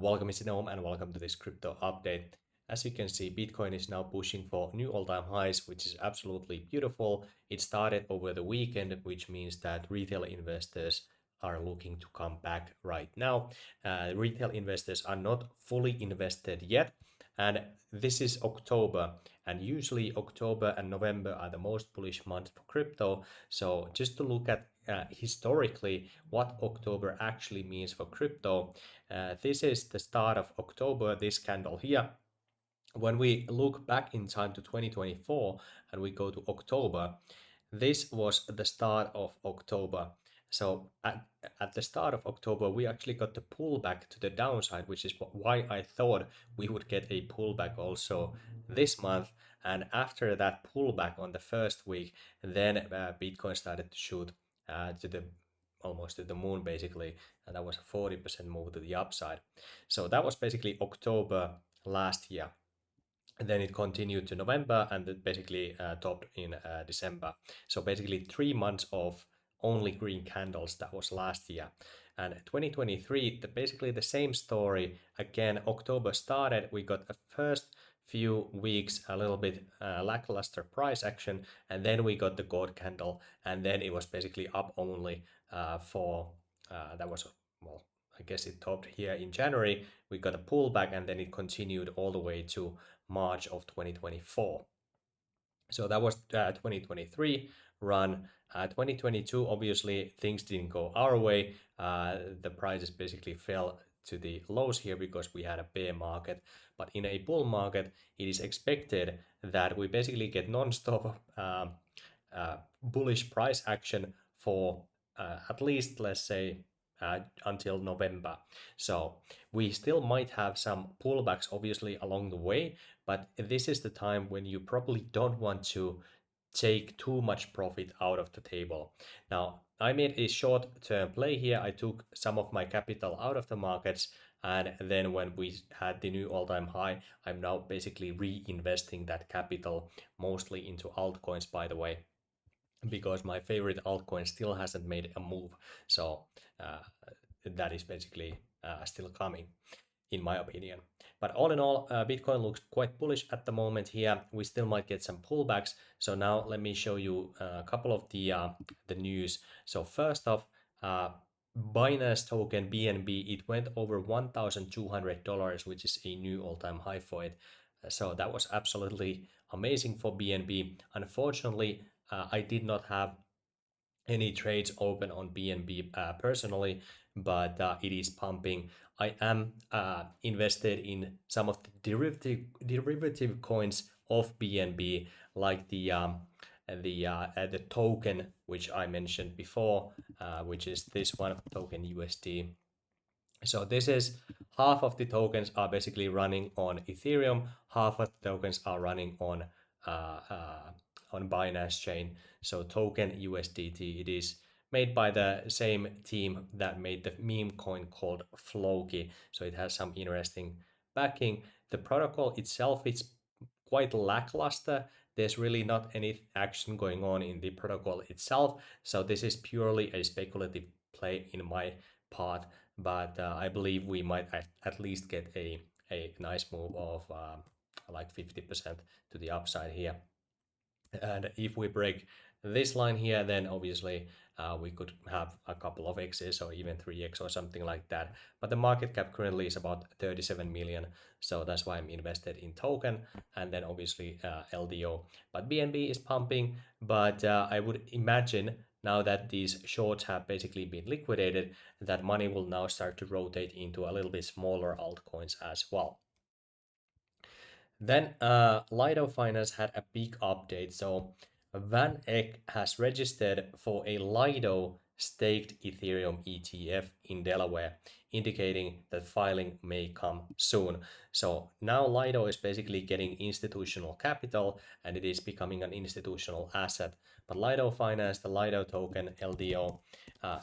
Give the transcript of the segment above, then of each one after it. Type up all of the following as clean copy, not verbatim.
Welcome, it's Denome, and welcome to this crypto update. As you can see, Bitcoin is now pushing for new all-time highs, which is absolutely beautiful. It started over the weekend, which means that retail investors are looking to come back right now. Retail investors are not fully invested yet, and this is October, and usually October and November are the most bullish months for crypto. So just to look at historically what October actually means for crypto. This is the start of October, this candle here. When we look back in time to 2024 and we go to October, this was the start of October. So at the start of October, we actually got the pullback to the downside, which is why I thought we would get a pullback also this month. And after that pullback on the first week, then Bitcoin started to shoot to the almost to the moon basically, and that was a 40% move to the upside. So that was basically October last year. And then it continued to November and then basically topped in December. So basically 3 months of only green candles. That was last year. And 2023, basically the same story. Again, October started, we got a first few weeks a little bit lackluster price action, and then we got the gold candle, and then it was basically up only for that was, well, I guess it topped here in January. We got a pullback, and then it continued all the way to March of 2024. So that was 2023 run. 2022, obviously, things didn't go our way. The prices basically fell to the lows here because we had a bear market. But in a bull market, it is expected that we basically get non-stop bullish price action for at least, let's say, until November. So we still might have some pullbacks, obviously, along the way, but this is the time when you probably don't want to take too much profit out of the table. Now, I made a short-term play here. I took some of my capital out of the markets, and then when we had the new all-time high, I'm now basically reinvesting that capital mostly into altcoins, by the way, because my favorite altcoin still hasn't made a move. So that is basically still coming, in my opinion. But all in all, Bitcoin looks quite bullish at the moment here. We still might get some pullbacks. So now let me show you a couple of the news. So first off, Binance token BNB, it went over $1,200, which is a new all-time high for it. So that was absolutely amazing for BNB. Unfortunately, I did not have any trades open on BNB personally, but it is pumping. I am invested in some of the derivative coins of BNB, like the token which I mentioned before, which is this one token USD. So this is half of the tokens are basically running on Ethereum, half of the tokens are running uh, uh, on Binance chain. So token USDT, it is made by the same team that made the meme coin called Floki. So it has some interesting backing. The protocol itself is quite lackluster. There's really not any action going on in the protocol itself. So this is purely a speculative play in my part, but I believe we might at least get a nice move of like 50% to the upside here. And if we break this line here, then obviously we could have a couple of X's or even 3X or something like that. But the market cap currently is about 37 million. So that's why I'm invested in token and then obviously LDO. But BNB is pumping, but I would imagine now that these shorts have basically been liquidated, that money will now start to rotate into a little bit smaller altcoins as well. Then Lido Finance had a big update. So Van Eck has registered for a Lido staked Ethereum ETF in Delaware, indicating that filing may come soon. So now Lido is basically getting institutional capital and it is becoming an institutional asset. But Lido Finance, the Lido token LDO,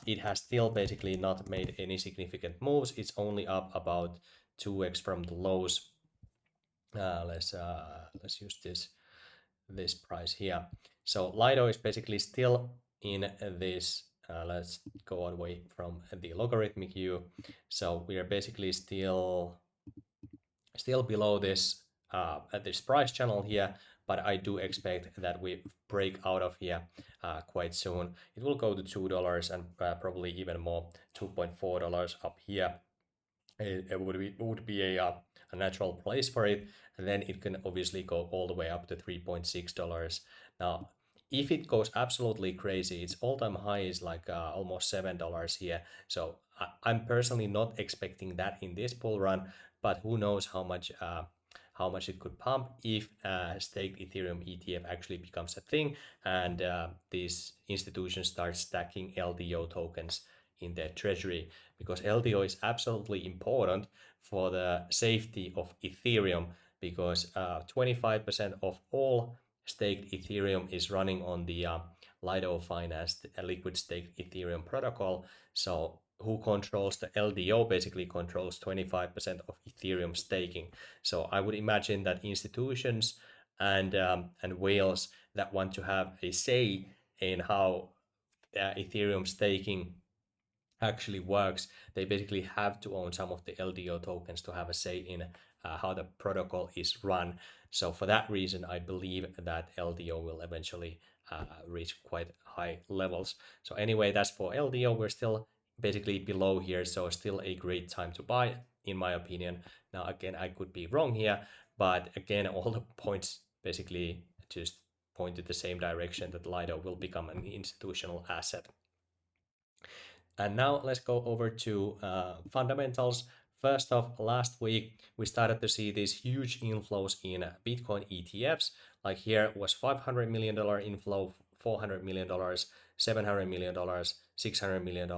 it has still basically not made any significant moves. It's only up about 2x from the lows. Let's use this price here. So Lido is basically still in this let's go away from the logarithmic view. So we are basically still below this at this price channel here, but I do expect that we break out of here quite soon. It will go to $2 and probably even more, $2.4 up here. It would be a natural place for it, and then it can obviously go all the way up to $3.6. Now, if it goes absolutely crazy, its all-time high is like almost $7 here. So I'm personally not expecting that in this bull run, but who knows how much it could pump if staked Ethereum ETF actually becomes a thing and these institutions start stacking LDO tokens in their treasury, because LDO is absolutely important for the safety of Ethereum, because 25% of all staked Ethereum is running on the Lido Finance liquid staked Ethereum protocol. So who controls the LDO basically controls 25% of Ethereum staking. So I would imagine that institutions and whales that want to have a say in how Ethereum staking actually works, they basically have to own some of the LDO tokens to have a say in how the protocol is run. So for that reason, I believe that LDO will eventually reach quite high levels. So anyway, that's for LDO. We're still basically below here, so still a great time to buy, in my opinion. Now, again, I could be wrong here, but again, all the points basically just point to the same direction, that Lido will become an institutional asset. And now let's go over to fundamentals. First off, last week we started to see these huge inflows in Bitcoin ETFs. Like here was $500 million inflow, $400 million, $700 million, $600 million,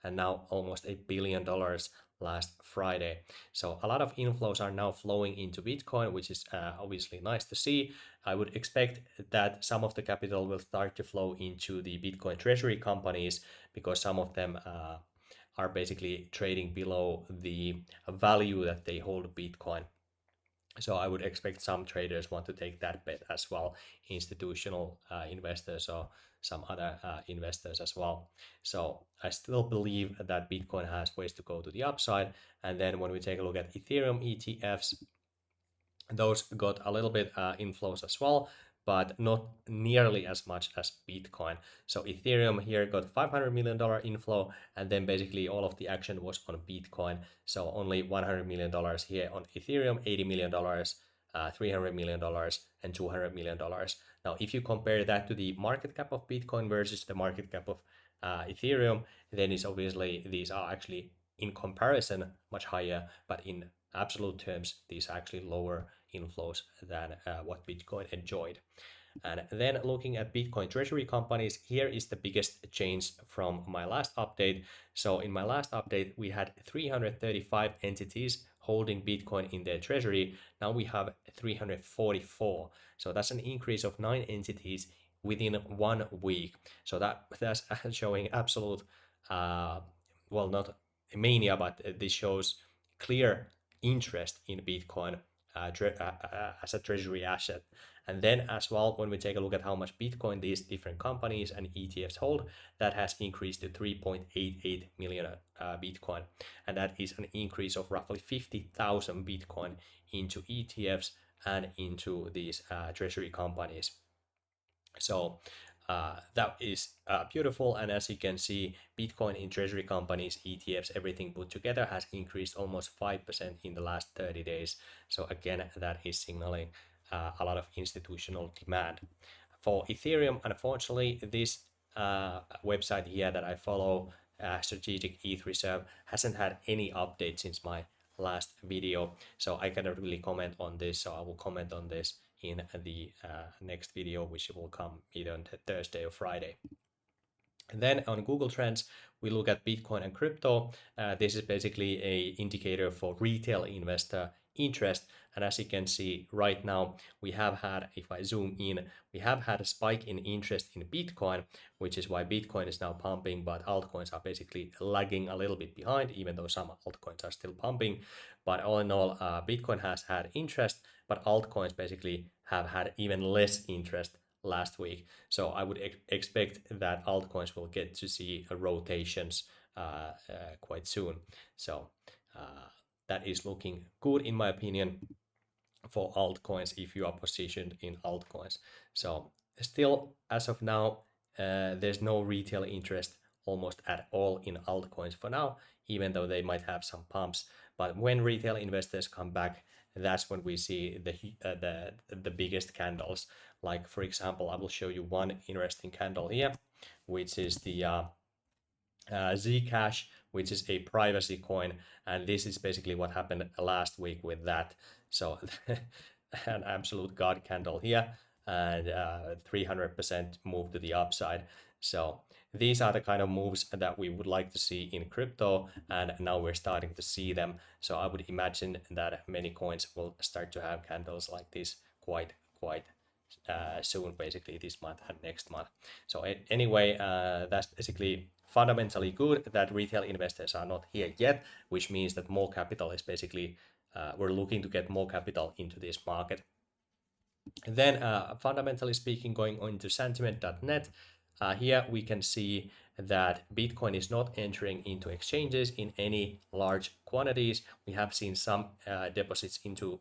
and now almost $1 billion last Friday. So a lot of inflows are now flowing into Bitcoin, which is obviously nice to see. I would expect that some of the capital will start to flow into the Bitcoin treasury companies, because some of them are basically trading below the value that they hold Bitcoin. So I would expect some traders want to take that bet as well, institutional investors or some other investors as well. So I still believe that Bitcoin has ways to go to the upside. And then when we take a look at Ethereum ETFs, those got a little bit inflows as well, but not nearly as much as Bitcoin. So Ethereum here got $500 million inflow, and then basically all of the action was on Bitcoin. So only $100 million here on Ethereum, $80 million, $300 million, and $200 million. Now, if you compare that to the market cap of Bitcoin versus the market cap of Ethereum, then it's obviously these are actually in comparison much higher, but in absolute terms, these are actually lower inflows than what Bitcoin enjoyed. And then looking at Bitcoin treasury companies, here is the biggest change from my last update. So in my last update, we had 335 entities holding Bitcoin in their treasury. Now we have 344. So that's an increase of 9 entities within 1 week. So that's showing absolute, well, not mania, but this shows clear interest in Bitcoin as a treasury asset. And then as well, when we take a look at how much Bitcoin these different companies and ETFs hold, that has increased to 3.88 million Bitcoin. And that is an increase of roughly 50,000 Bitcoin into ETFs and into these treasury companies. So that is beautiful. And as you can see, Bitcoin in treasury companies, ETFs, everything put together has increased almost 5% in the last 30 days. So again, that is signaling a lot of institutional demand. For Ethereum, unfortunately, this website here that I follow, Strategic ETH Reserve, hasn't had any updates since my last video. So I cannot really comment on this. So I will comment on this in the next video, which will come either on Thursday or Friday. And then on Google Trends, we look at Bitcoin and crypto. This is basically an indicator for retail investor interest. And as you can see right now, we have had, if I zoom in, we have had a spike in interest in Bitcoin, which is why Bitcoin is now pumping, but altcoins are basically lagging a little bit behind, even though some altcoins are still pumping. But all in all, Bitcoin has had interest, but altcoins basically have had even less interest last week. So I would expect that altcoins will get to see rotations quite soon. So that is looking good in my opinion for altcoins if you are positioned in altcoins. So still, as of now, there's no retail interest almost at all in altcoins for now, even though they might have some pumps. But when retail investors come back, that's when we see the biggest candles. Like for example, I will show you one interesting candle here, which is the Zcash, which is a privacy coin, and this is basically what happened last week with that. So an absolute god candle here, and 300% move to the upside. So these are the kind of moves that we would like to see in crypto, and now we're starting to see them. So I would imagine that many coins will start to have candles like this quite soon, basically this month and next month. So anyway, that's basically fundamentally good that retail investors are not here yet, which means that more capital is basically, we're looking to get more capital into this market. Then fundamentally speaking, going on to sentiment.net, here we can see that Bitcoin is not entering into exchanges in any large quantities. We have seen some deposits into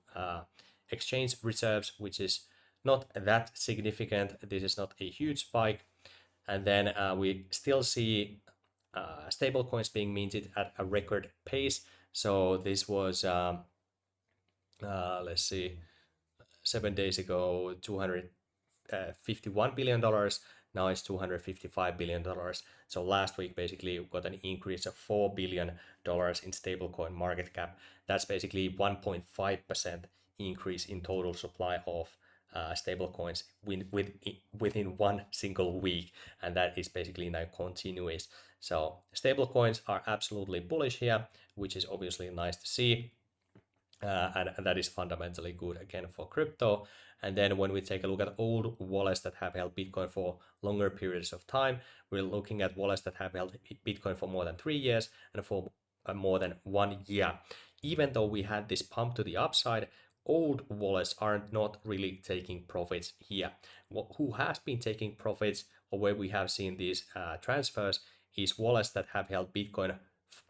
exchange reserves, which is not that significant. This is not a huge spike. And then we still see stable coins being minted at a record pace. So this was, let's see, 7 days ago, $251 billion. Now it's $255 billion. So last week, basically, we got an increase of $4 billion in stablecoin market cap. That's basically 1.5% increase in total supply of stablecoins within one single week, and that is basically now continuous. So stablecoins are absolutely bullish here, which is obviously nice to see. And that is fundamentally good again for crypto. And then when we take a look at old wallets that have held Bitcoin for longer periods of time, we're looking at wallets that have held Bitcoin for more than 3 years and for more than 1 year. Even though we had this pump to the upside, old wallets aren't not really taking profits here. Who has been taking profits, or where we have seen these transfers, is wallets that have held Bitcoin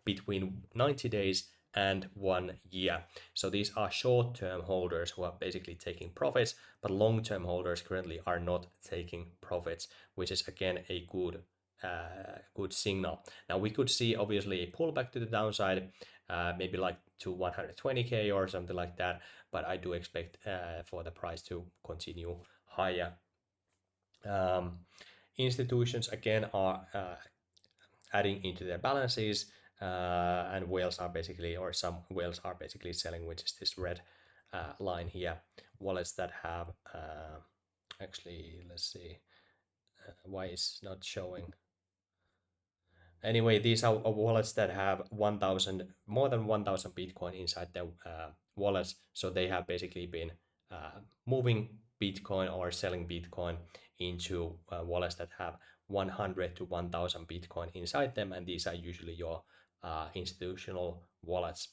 between 90 days and 1 year. So these are short-term holders who are basically taking profits, but long-term holders currently are not taking profits, which is again a good signal. Now we could see obviously a pullback to the downside, maybe like to 120k or something like that, but I do expect for the price to continue higher. Institutions again are adding into their balances, and whales are basically, or some whales are basically selling, which is this red line here. Wallets that have, actually, let's see, why is not showing? Anyway, these are wallets that have 1,000, more than 1,000 Bitcoin inside their wallets. So they have basically been moving Bitcoin or selling Bitcoin into wallets that have 100 to 1,000 Bitcoin inside them. And these are usually your institutional wallets.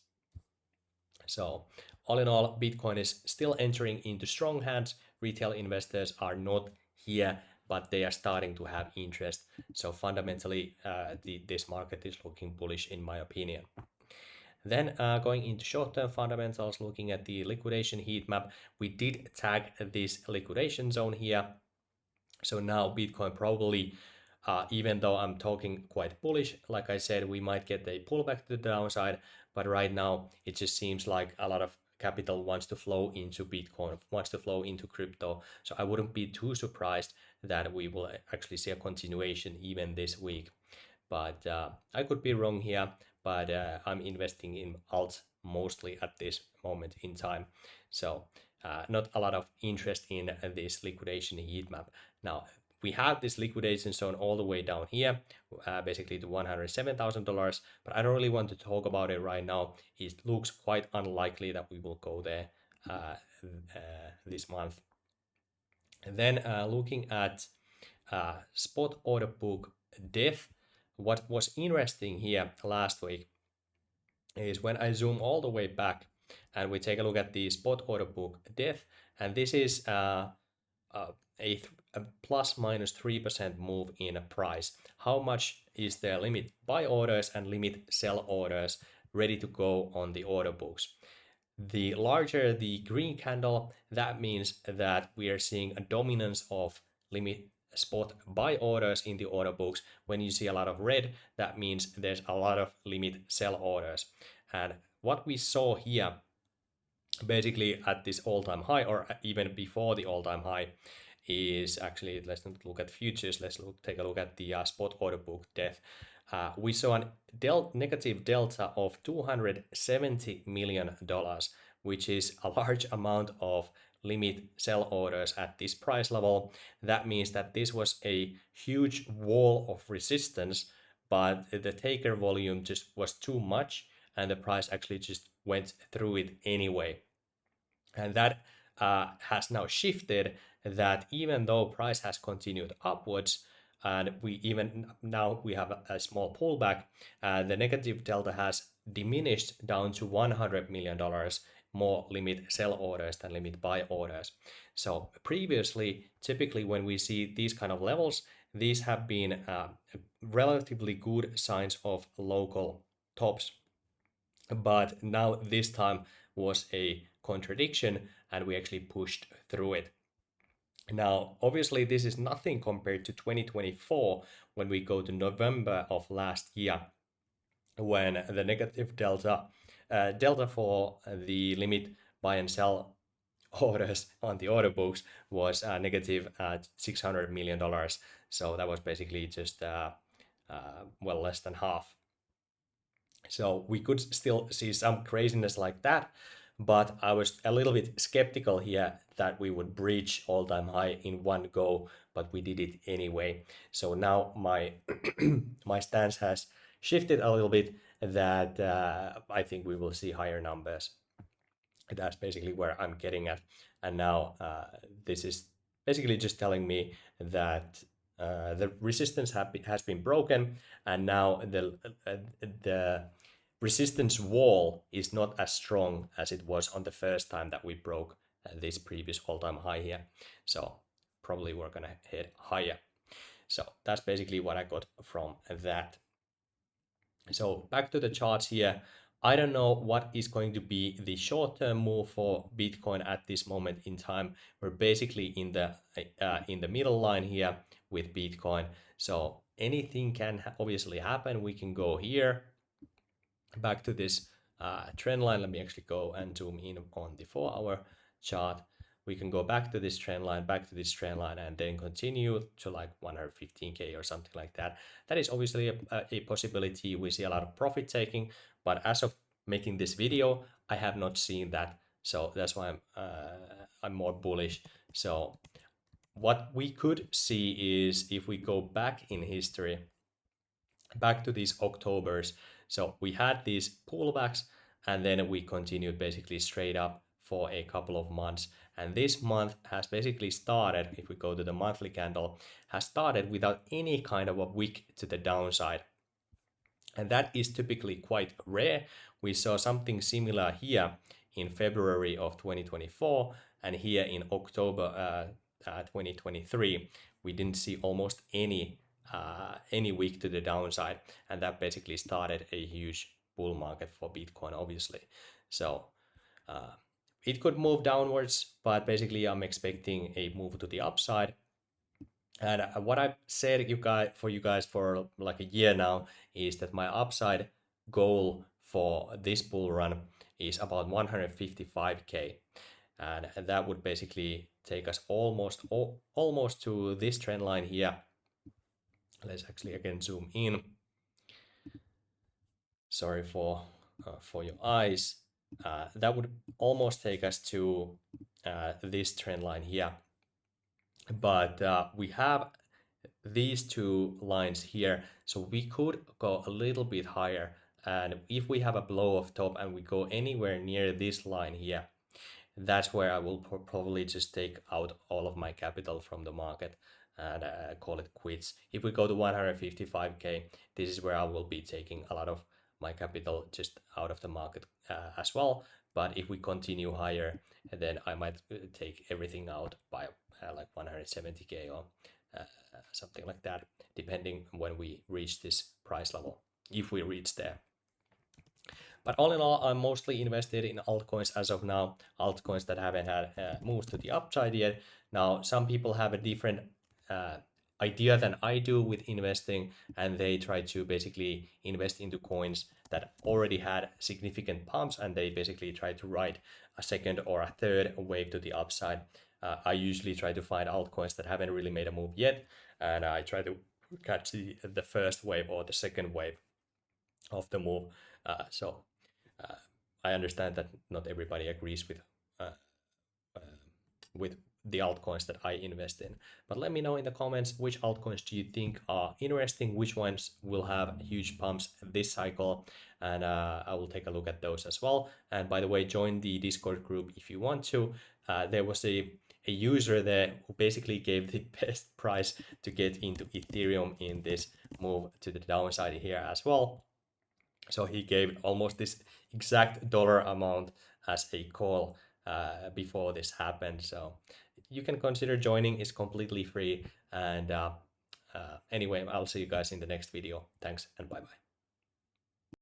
So all in all, Bitcoin is still entering into strong hands. Retail investors are not here, but they are starting to have interest. So fundamentally, this market is looking bullish in my opinion. Then going into short-term fundamentals, looking at the liquidation heat map, we did tag this liquidation zone here. So now Bitcoin probably, even though I'm talking quite bullish, like I said, we might get a pullback to the downside, but right now it just seems like a lot of capital wants to flow into Bitcoin, wants to flow into crypto. So I wouldn't be too surprised that we will actually see a continuation even this week. But I could be wrong here, but I'm investing in alts mostly at this moment in time. So not a lot of interest in this liquidation heat map. Now, we have this liquidation zone all the way down here, basically to $107,000, but I don't really want to talk about it right now. It looks quite unlikely that we will go there this month. And then looking at spot order book depth, what was interesting here last week is when I zoom all the way back and we take a look at the spot order book depth, and this is a plus minus 3% move in a price. How much is their limit buy orders and limit sell orders ready to go on the order books? The larger the green candle, that means that we are seeing a dominance of limit spot buy orders in the order books. When you see a lot of red, that means there's a lot of limit sell orders. And what we saw here, basically at this all-time high, or even before the all-time high, is actually, let's not look at futures, take a look at the spot order book depth. We saw a negative delta of $270 million, which is a large amount of limit sell orders at this price level. That means that this was a huge wall of resistance, but the taker volume just was too much, and the price actually just went through it anyway. And that has now shifted, that even though price has continued upwards, and we even now we have a small pullback, the negative delta has diminished down to $100 million more limit sell orders than limit buy orders. So previously, typically when we see these kind of levels, these have been relatively good signs of local tops. But now this time was a contradiction, and we actually pushed through it. Now, obviously, this is nothing compared to 2024 when we go to November of last year, when the negative delta for the limit buy and sell orders on the order books was negative $600 million. So that was basically just well, less than half. So we could still see some craziness like that, but I was a little bit skeptical here that we would breach all-time high in one go, but we did it anyway. So now my my stance has shifted a little bit, that I think we will see higher numbers. That's basically where I'm getting at. And now this is basically just telling me that the resistance has been broken, and now the resistance wall is not as strong as it was on the first time that we broke this previous all-time high here. So probably we're gonna head higher. So that's basically what I got from that. So back to the charts here. I don't know what is going to be the short-term move for Bitcoin at this moment in time. We're basically in the middle line here with Bitcoin. So anything can obviously happen. We can go here back to this trend line. Let me actually go and zoom in on the 4-hour chart. We can go back to this trend line, and then continue to like 115K or something like that. That is obviously a possibility. We see a lot of profit taking, but as of making this video, I have not seen that. So that's why I'm more bullish. So what we could see is, if we go back in history, back to these Octobers. So we had these pullbacks, and then we continued basically straight up for a couple of months. And this month has basically started, if we go to the monthly candle, has started without any kind of a wick to the downside. And that is typically quite rare. We saw something similar here in February of 2024, and here in October 2023, we didn't see almost any wick to the downside, and that basically started a huge bull market for Bitcoin, obviously. So it could move downwards, but basically I'm expecting a move to the upside. And what I've said for you guys for like a year now is that my upside goal for this bull run is about 155K, and that would basically take us almost to this trend line here. Let's actually again zoom in. Sorry for your eyes. That would almost take us to this trend line here. But we have these two lines here, so we could go a little bit higher. And if we have a blow off top and we go anywhere near this line here, that's where I will probably just take out all of my capital from the market and call it quits. If we go to 155K, this is where I will be taking a lot of my capital just out of the market as well. But if we continue higher, then I might take everything out by like 170k or something like that, depending when we reach this price level, if we reach there. But all in all, I'm mostly invested in altcoins as of now, altcoins that haven't had moves to the upside yet. Now, some people have a different idea than I do with investing, and they try to basically invest into coins that already had significant pumps, and they basically try to ride a second or a third wave to the upside. I usually try to find altcoins that haven't really made a move yet, and I try to catch the first wave or the second wave of the move. So I understand that not everybody agrees uh, uh, with the altcoins that I invest in. But let me know in the comments which altcoins do you think are interesting, which ones will have huge pumps this cycle, and I will take a look at those as well. And by the way, join the Discord group if you want to. There was a user there who basically gave the best price to get into Ethereum in this move to the downside here as well. So he gave almost this exact dollar amount as a call before this happened. So you can consider joining, is completely free. And anyway, I'll see you guys in the next video. Thanks and bye bye.